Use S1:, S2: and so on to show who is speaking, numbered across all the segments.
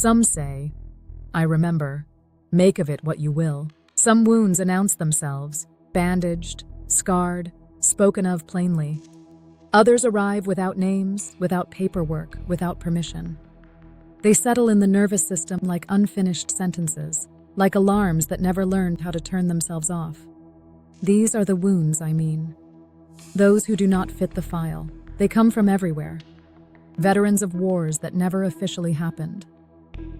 S1: Some say, "I remember. Make of it what you will." Some wounds announce themselves, bandaged, scarred, spoken of plainly. Others arrive without names, without paperwork, without permission. They settle in the nervous system like unfinished sentences, like alarms that never learned how to turn themselves off. These are the wounds I mean. Those who do not fit the file. They come from everywhere. Veterans of wars that never officially happened.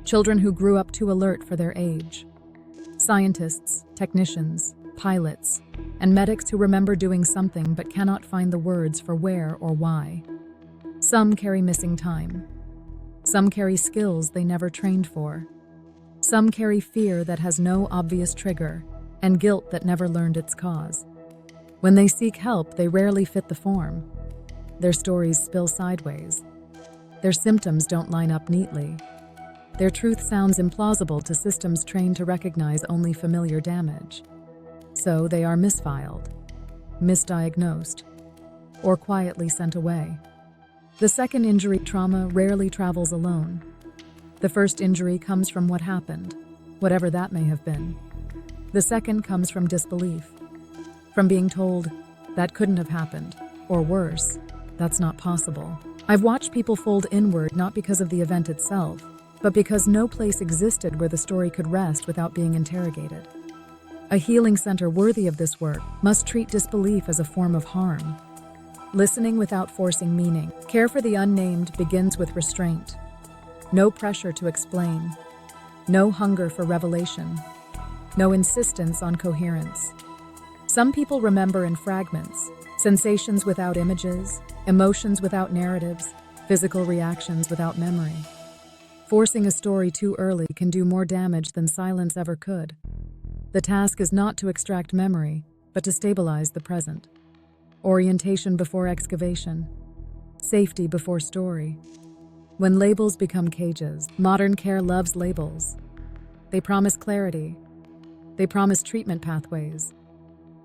S1: Children who grew up too alert for their age. Scientists, technicians, pilots, and medics who remember doing something but cannot find the words for where or why. Some carry missing time. Some carry skills they never trained for. Some carry fear that has no obvious trigger and guilt that never learned its cause. When they seek help, they rarely fit the form. Their stories spill sideways. Their symptoms don't line up neatly. Their truth sounds implausible to systems trained to recognize only familiar damage. So they are misfiled, misdiagnosed, or quietly sent away. The second injury trauma rarely travels alone. The first injury comes from what happened, whatever that may have been. The second comes from disbelief, from being told, that couldn't have happened, or worse, that's not possible. I've watched people fold inward not because of the event itself, but because no place existed where the story could rest without being interrogated. A healing center worthy of this work must treat disbelief as a form of harm. Listening without forcing meaning. Care for the unnamed begins with restraint. No pressure to explain. No hunger for revelation. No insistence on coherence. Some people remember in fragments, sensations without images, emotions without narratives, physical reactions without memory. Forcing a story too early can do more damage than silence ever could. The task is not to extract memory, but to stabilize the present. Orientation before excavation. Safety before story. When labels become cages, modern care loves labels. They promise clarity. They promise treatment pathways.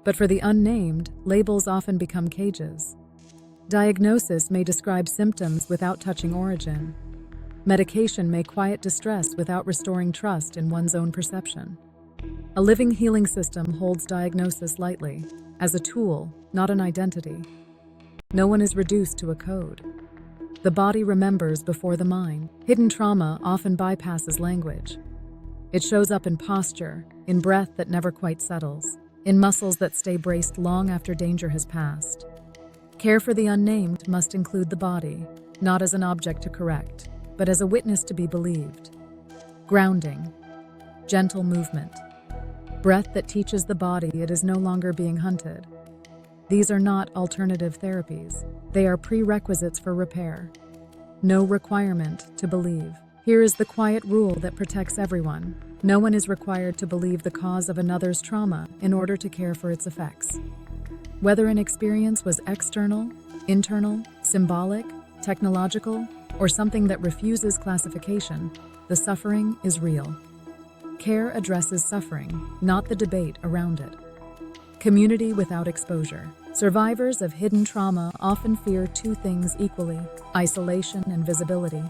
S1: But for the unnamed, labels often become cages. Diagnosis may describe symptoms without touching origin. Medication may quiet distress without restoring trust in one's own perception. A living healing system holds diagnosis lightly, as a tool, not an identity. No one is reduced to a code. The body remembers before the mind. Hidden trauma often bypasses language. It shows up in posture, in breath that never quite settles, in muscles that stay braced long after danger has passed. Care for the unnamed must include the body, not as an object to correct, but as a witness to be believed. Grounding. Gentle movement. Breath that teaches the body it is no longer being hunted. These are not alternative therapies. They are prerequisites for repair. No requirement to believe. Here is the quiet rule that protects everyone. No one is required to believe the cause of another's trauma in order to care for its effects. Whether an experience was external, internal, symbolic, technological, or something that refuses classification, the suffering is real. Care addresses suffering, not the debate around it. Community without exposure. Survivors of hidden trauma often fear two things equally: isolation and visibility.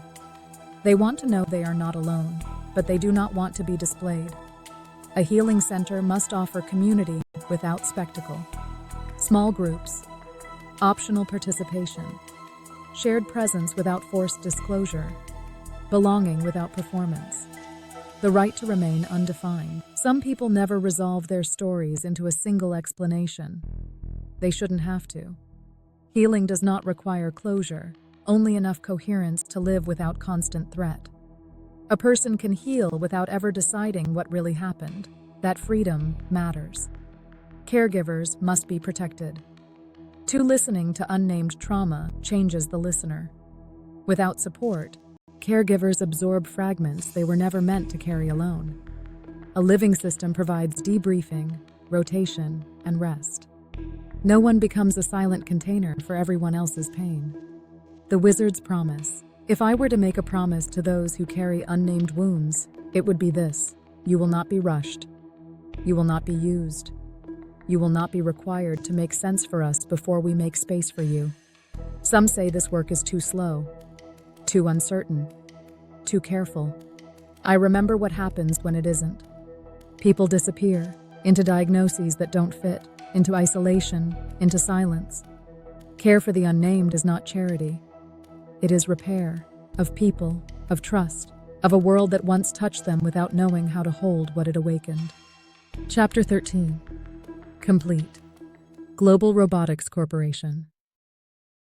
S1: They want to know they are not alone, but they do not want to be displayed. A healing center must offer community without spectacle. Small groups. Optional participation. Shared presence without forced disclosure. Belonging without performance. The right to remain undefined. Some people never resolve their stories into a single explanation. They shouldn't have to. Healing does not require closure, only enough coherence to live without constant threat. A person can heal without ever deciding what really happened. That freedom matters. Caregivers must be protected. Too listening to unnamed trauma changes the listener. Without support, caregivers absorb fragments they were never meant to carry alone. A living system provides debriefing, rotation, and rest. No one becomes a silent container for everyone else's pain. The wizard's promise. If I were to make a promise to those who carry unnamed wounds, it would be this: you will not be rushed. You will not be used. You will not be required to make sense for us before we make space for you. Some say this work is too slow, too uncertain, too careful. I remember what happens when it isn't. People disappear into diagnoses that don't fit, into isolation, into silence. Care for the unnamed is not charity. It is repair of people, of trust, of a world that once touched them without knowing how to hold what it awakened. Chapter 13. Complete. Global Robotics Corporation.